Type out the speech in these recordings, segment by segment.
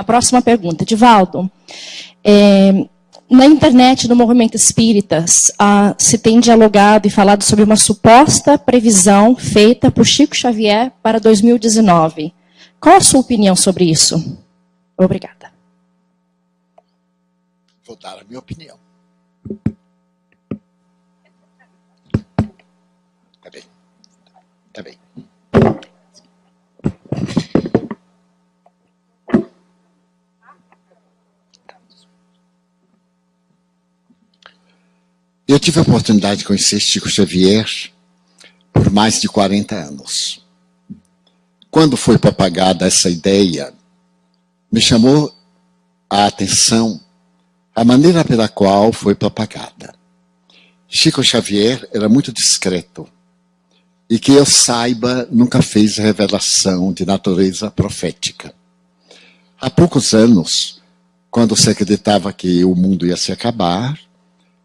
próxima pergunta. Divaldo, na internet, no movimento espírita, se tem dialogado e falado sobre uma suposta previsão feita por Chico Xavier para 2019. Qual a sua opinião sobre isso? Obrigada. Vou dar a minha opinião. Tá bem. Eu tive a oportunidade de conhecer Chico Xavier por mais de 40 anos. Quando foi propagada essa ideia, me chamou a atenção a maneira pela qual foi propagada. Chico Xavier era muito discreto e, que eu saiba, nunca fez revelação de natureza profética. Há poucos anos, quando se acreditava que o mundo ia se acabar,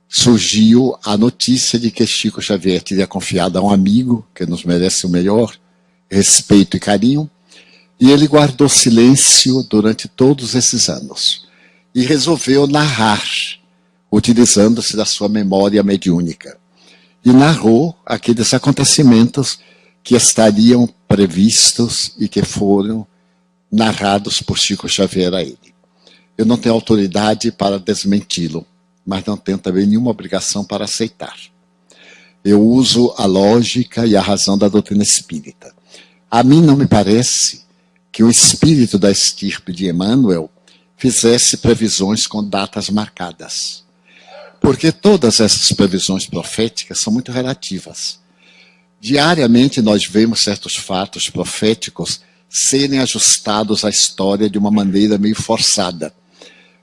surgiu a notícia de que Chico Xavier teria confiado a um amigo, que nos merece o melhor respeito e carinho, e ele guardou silêncio durante todos esses anos. E resolveu narrar, utilizando-se da sua memória mediúnica. E narrou aqueles acontecimentos que estariam previstos e que foram narrados por Chico Xavier a ele. Eu não tenho autoridade para desmenti-lo, mas não tenho também nenhuma obrigação para aceitar. Eu uso a lógica e a razão da doutrina espírita. A mim não me parece que o espírito da estirpe de Emmanuel fizesse previsões com datas marcadas. Porque todas essas previsões proféticas são muito relativas. Diariamente nós vemos certos fatos proféticos serem ajustados à história de uma maneira meio forçada,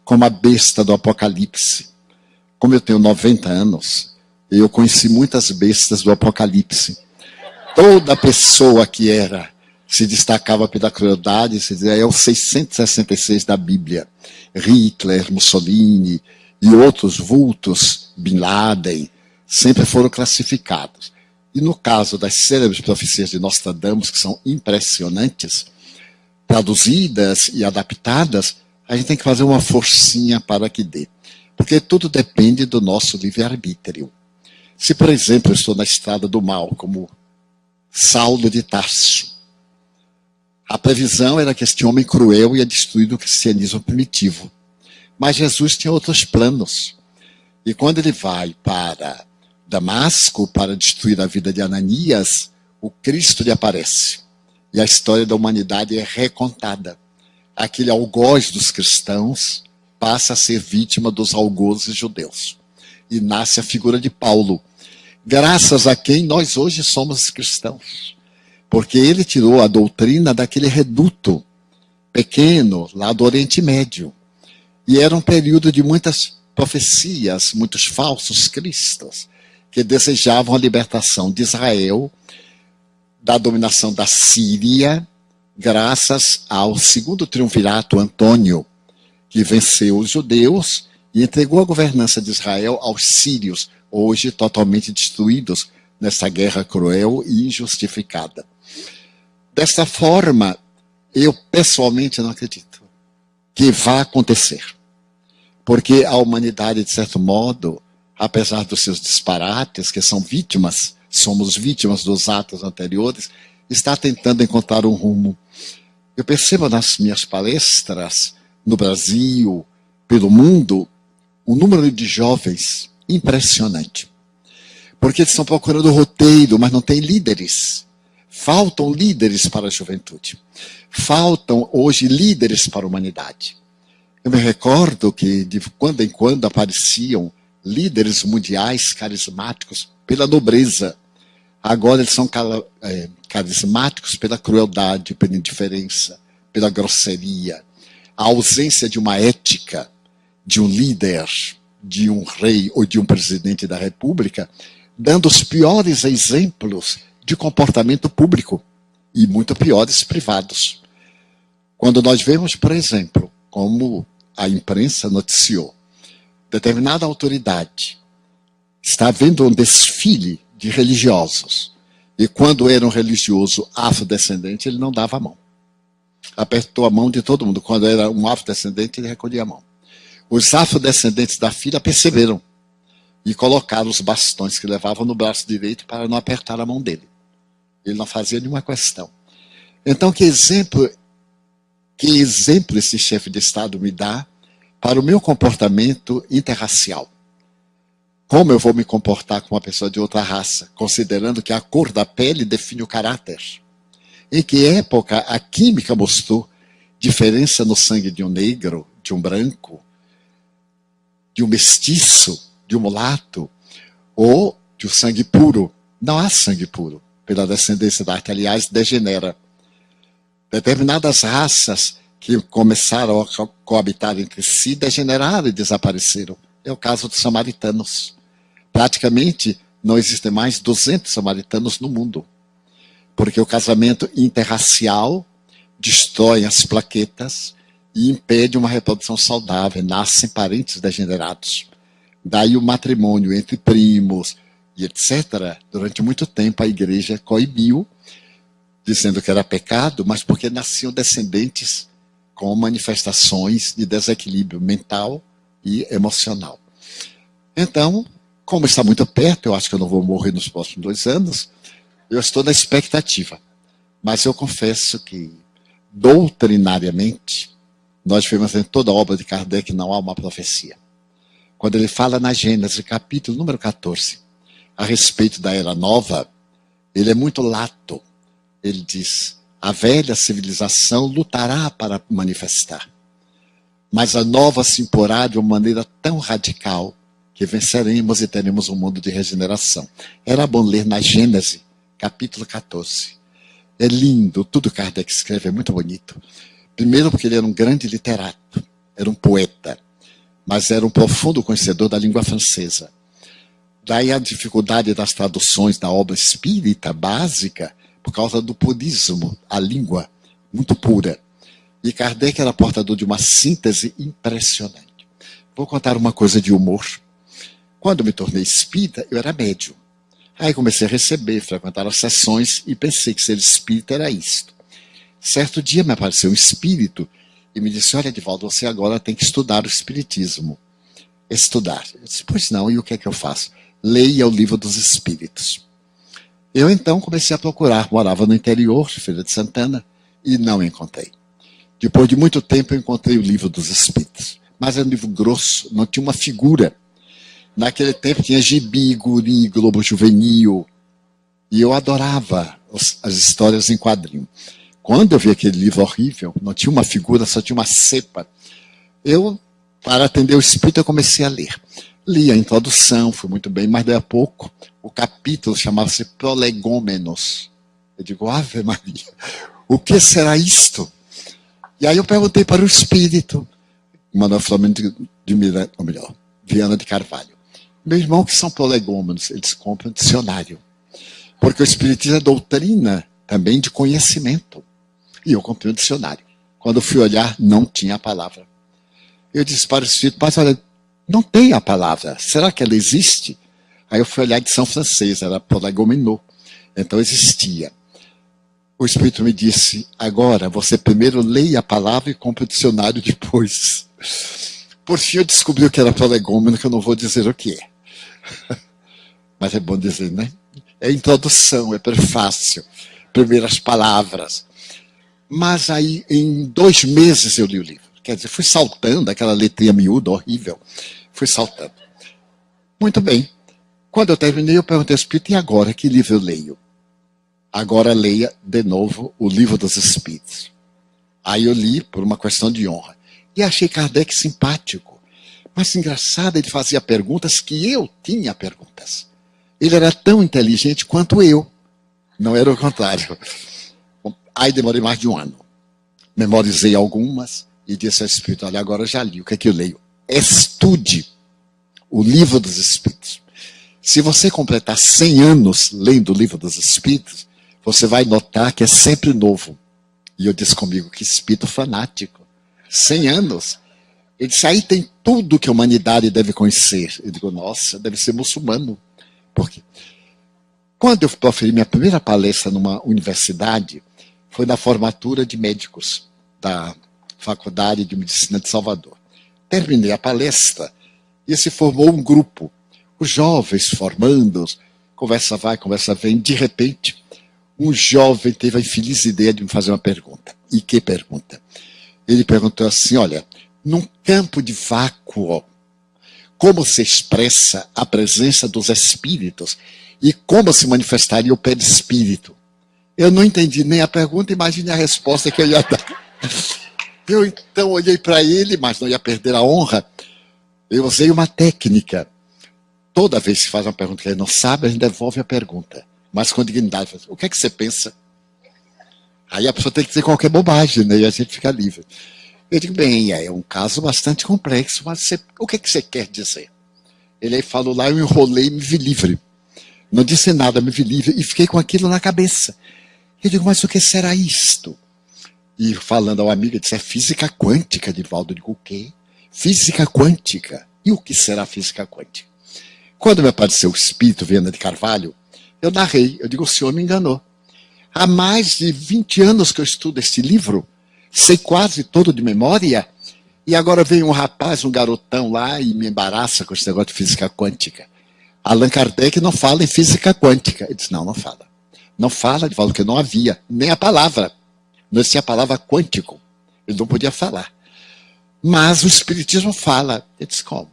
como a besta do Apocalipse. Como eu tenho 90 anos, eu conheci muitas bestas do Apocalipse. Toda pessoa que se destacava pela crueldade, se dizia, é o 666 da Bíblia. Hitler, Mussolini e outros vultos, Bin Laden, sempre foram classificados. E no caso das célebres profecias de Nostradamus, que são impressionantes, traduzidas e adaptadas, a gente tem que fazer uma forcinha para que dê. Porque tudo depende do nosso livre-arbítrio. Se, por exemplo, eu estou na estrada do mal, como Saulo de Tarso, a previsão era que este homem cruel ia destruir o cristianismo primitivo. Mas Jesus tinha outros planos. E quando ele vai para Damasco para destruir a vida de Ananias, o Cristo lhe aparece. E a história da humanidade é recontada. Aquele algoz dos cristãos passa a ser vítima dos algozes judeus. E nasce a figura de Paulo, graças a quem nós hoje somos cristãos. Porque ele tirou a doutrina daquele reduto pequeno lá do Oriente Médio. E era um período de muitas profecias, muitos falsos cristos, que desejavam a libertação de Israel da dominação da Síria, graças ao segundo triunvirato Antônio, que venceu os judeus e entregou a governança de Israel aos sírios, hoje totalmente destruídos nessa guerra cruel e injustificada. Desta forma, eu pessoalmente não acredito que vá acontecer. Porque a humanidade, de certo modo, apesar dos seus disparates, que são vítimas, somos vítimas dos atos anteriores, está tentando encontrar um rumo. Eu percebo nas minhas palestras, no Brasil, pelo mundo, um número de jovens impressionante. Porque eles estão procurando roteiro, mas não tem líderes. Faltam líderes para a juventude. Faltam hoje líderes para a humanidade. Eu me recordo que de quando em quando apareciam líderes mundiais carismáticos pela nobreza. Agora eles são carismáticos pela crueldade, pela indiferença, pela grosseria. A ausência de uma ética, de um líder, de um rei ou de um presidente da república, dando os piores exemplos de comportamento público e muito piores privados. Quando nós vemos, por exemplo, como a imprensa noticiou, determinada autoridade está vendo um desfile de religiosos, e quando era um religioso afrodescendente, ele não dava a mão. apertou a mão de todo mundo. Quando era um afrodescendente, ele recolhia a mão. Os afrodescendentes da filha perceberam e colocaram os bastões que levavam no braço direito para não apertar a mão dele. Ele não fazia nenhuma questão. Então, que exemplo esse chefe de Estado me dá para o meu comportamento interracial? Como eu vou me comportar com uma pessoa de outra raça, considerando que a cor da pele define o caráter? Em que época a química mostrou diferença no sangue de um negro, de um branco, de um mestiço, de um mulato, ou de um sangue puro? Não há sangue puro, pela descendência da arte, aliás, degenera. Determinadas raças que começaram a coabitar entre si degeneraram e desapareceram. É o caso dos samaritanos. Praticamente não existem mais 200 samaritanos no mundo, porque o casamento interracial destrói as plaquetas e impede uma reprodução saudável, nascem parentes degenerados. Daí o matrimônio entre primos e etc. Durante muito tempo a igreja coibiu, dizendo que era pecado, mas porque nasciam descendentes com manifestações de desequilíbrio mental e emocional. Então, como está muito perto, eu acho que eu não vou morrer nos próximos 2 anos, eu estou na expectativa. Mas eu confesso que, doutrinariamente, nós vemos em toda a obra de Kardec não há uma profecia. Quando ele fala na Gênesis, capítulo número 14, a respeito da Era Nova, ele é muito lato. Ele diz, a velha civilização lutará para manifestar, mas a nova se imporá de uma maneira tão radical que venceremos e teremos um mundo de regeneração. Era bom ler na Gênesis, capítulo 14. É lindo, tudo que Kardec escreve é muito bonito. Primeiro porque ele era um grande literato, era um poeta, mas era um profundo conhecedor da língua francesa. Daí a dificuldade das traduções da obra espírita básica, por causa do purismo, a língua muito pura. E Kardec era portador de uma síntese impressionante. Vou contar uma coisa de humor. Quando me tornei espírita, eu era médium. Aí comecei a receber, frequentar as sessões e pensei que ser espírita era isto. Certo dia me apareceu um espírito e me disse, olha, Edivaldo, você agora tem que estudar o espiritismo. Estudar. Eu disse, pois não, e o que é que eu faço? Leia o Livro dos Espíritos. Eu então comecei a procurar, morava no interior, Feira de Santana, e não encontrei. Depois de muito tempo eu encontrei o Livro dos Espíritos, mas era um livro grosso, não tinha uma figura. Naquele tempo tinha gibi, guri, Globo Juvenil, e eu adorava as histórias em quadrinho. Quando eu vi aquele livro horrível, não tinha uma figura, só tinha uma cepa, eu, para atender o espírito, eu comecei a ler. Li a introdução, foi muito bem, mas daí a pouco o capítulo chamava-se Prolegômenos. Eu digo, Ave Maria, o que será isto? E aí eu perguntei para o espírito, Manuel Flamengo de Miranda, ou melhor, Viana de Carvalho. Meu irmão, que são prolegômenos, eles compram um dicionário. Porque o espiritismo é doutrina também de conhecimento. E eu comprei um dicionário. Quando eu fui olhar, não tinha a palavra. Eu disse para o espírito, mas olha, não tem a palavra. Será que ela existe? Aí eu fui olhar a edição francesa, era prolegômeno. Então existia. O espírito me disse, agora você primeiro leia a palavra e compra o dicionário depois. Por fim eu descobri o que era prolegômeno, que eu não vou dizer o que é. Mas é bom dizer, né? É introdução, é prefácio, primeiras palavras. Mas aí, em 2 meses eu li o livro. Quer dizer, fui saltando, aquela letrinha miúda, horrível. Fui saltando. Muito bem. Quando eu terminei, eu perguntei ao espírito, e agora, que livro eu leio? Agora leia de novo o Livro dos Espíritos. Aí eu li por uma questão de honra. E achei Kardec simpático. Mas engraçado, ele fazia perguntas que eu tinha perguntas. Ele era tão inteligente quanto eu. Não era o contrário. Aí demorei mais de 1 ano. Memorizei algumas e disse ao espírito, olha, agora eu já li, o que é que eu leio? Estude o Livro dos Espíritos. Se você completar 100 anos lendo o Livro dos Espíritos, você vai notar que é sempre novo. E eu disse comigo, que espírito fanático. 100 anos. Ele disse, aí tem tudo que a humanidade deve conhecer. Eu digo, nossa, deve ser muçulmano. Por quê? Quando eu proferi minha primeira palestra numa universidade, foi na formatura de médicos. da Faculdade de Medicina de Salvador. Terminei a palestra e se formou um grupo. Os jovens formandos, conversa vai, conversa vem. De repente, um jovem teve a infeliz ideia de me fazer uma pergunta. E que pergunta? Ele perguntou assim, olha, num campo de vácuo, como se expressa a presença dos espíritos e como se manifestaria o perispírito? Eu não entendi nem a pergunta, imagine a resposta que eu ia dar. Eu então olhei para ele, mas não ia perder a honra. Eu usei uma técnica. Toda vez que faz uma pergunta que ele não sabe, a gente devolve a pergunta. Mas com dignidade. O que é que você pensa? Aí a pessoa tem que dizer qualquer bobagem, né? E a gente fica livre. Eu digo, bem, é um caso bastante complexo, mas o que é que você quer dizer? Ele aí falou lá, eu enrolei e me vi livre. Não disse nada, me vi livre e fiquei com aquilo na cabeça. Eu digo, mas o que será isto? E falando ao amigo, ele disse, é física quântica, Divaldo. Eu digo, o quê? Física quântica. E o que será física quântica? Quando me apareceu o espírito Viana de Carvalho, eu narrei, eu digo, o senhor me enganou. Há mais de 20 anos que eu estudo este livro, sei quase todo de memória, e agora vem um rapaz, um garotão lá, e me embaraça com esse negócio de física quântica. Allan Kardec não fala em física quântica. Ele disse, não fala. Não fala, ele falou que não havia, nem a palavra. Não existia a palavra quântico. Ele não podia falar. Mas o Espiritismo fala. Ele disse, como?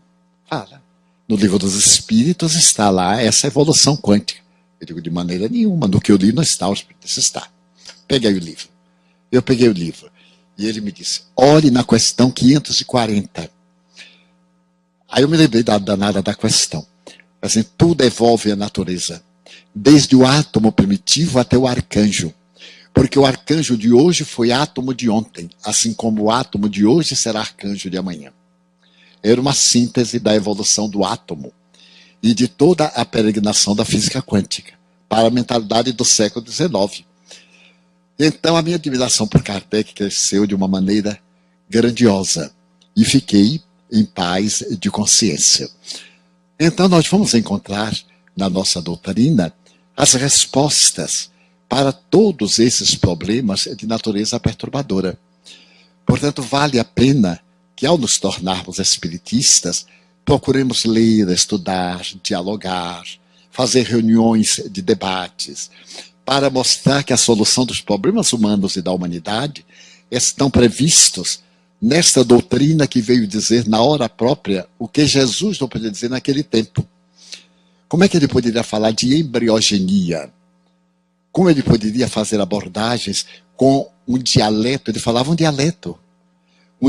Fala. No Livro dos Espíritos está lá essa evolução quântica. Eu digo, de maneira nenhuma. No que eu li não está, o Espiritismo está. Peguei o livro. Eu peguei o livro. E ele me disse, olhe na questão 540. Aí eu me lembrei da danada da questão. Assim, tudo evolve a natureza. Desde o átomo primitivo até o arcanjo. Porque o arcanjo de hoje foi átomo de ontem. Assim como o átomo de hoje será arcanjo de amanhã. Era uma síntese da evolução do átomo. E de toda a peregrinação da física quântica. Para a mentalidade do século XIX. Então a minha admiração por Kardec cresceu de uma maneira grandiosa e fiquei em paz de consciência. Então nós vamos encontrar na nossa doutrina as respostas para todos esses problemas de natureza perturbadora. Portanto, vale a pena que ao nos tornarmos espiritistas, procuremos ler, estudar, dialogar, fazer reuniões de debates, para mostrar que a solução dos problemas humanos e da humanidade estão previstos nesta doutrina que veio dizer na hora própria o que Jesus não podia dizer naquele tempo. Como é que ele poderia falar de embriogenia? Como ele poderia fazer abordagens com um dialeto? Ele falava um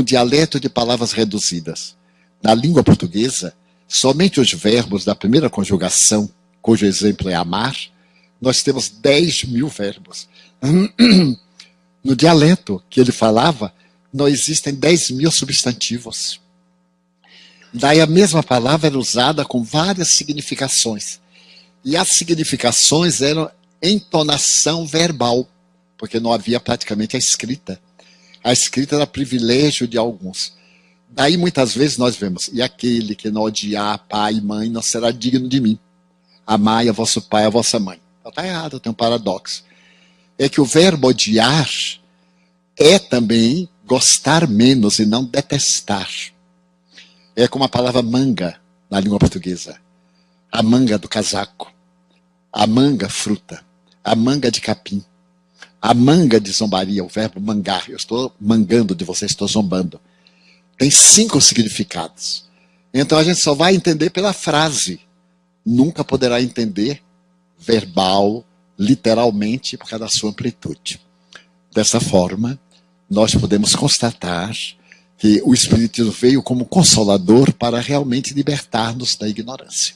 dialeto de palavras reduzidas. Na língua portuguesa, somente os verbos da primeira conjugação, cujo exemplo é amar, nós temos 10.000 verbos. No dialeto que ele falava, não existem 10.000 substantivos. Daí a mesma palavra era usada com várias significações. E as significações eram entonação verbal, porque não havia praticamente a escrita. A escrita era privilégio de alguns. Daí muitas vezes nós vemos, e aquele que não odiar pai e mãe não será digno de mim. Amai a vosso pai e a vossa mãe. Está errado, tem um paradoxo. É que o verbo odiar é também gostar menos e não detestar. É como a palavra manga na língua portuguesa. A manga do casaco. A manga fruta. A manga de capim. A manga de zombaria, o verbo mangar. Eu estou mangando de você, estou zombando. Tem 5 significados. Então a gente só vai entender pela frase. Nunca poderá entender verbal, literalmente, por causa da sua amplitude. Dessa forma, nós podemos constatar que o Espiritismo veio como consolador para realmente libertar-nos da ignorância.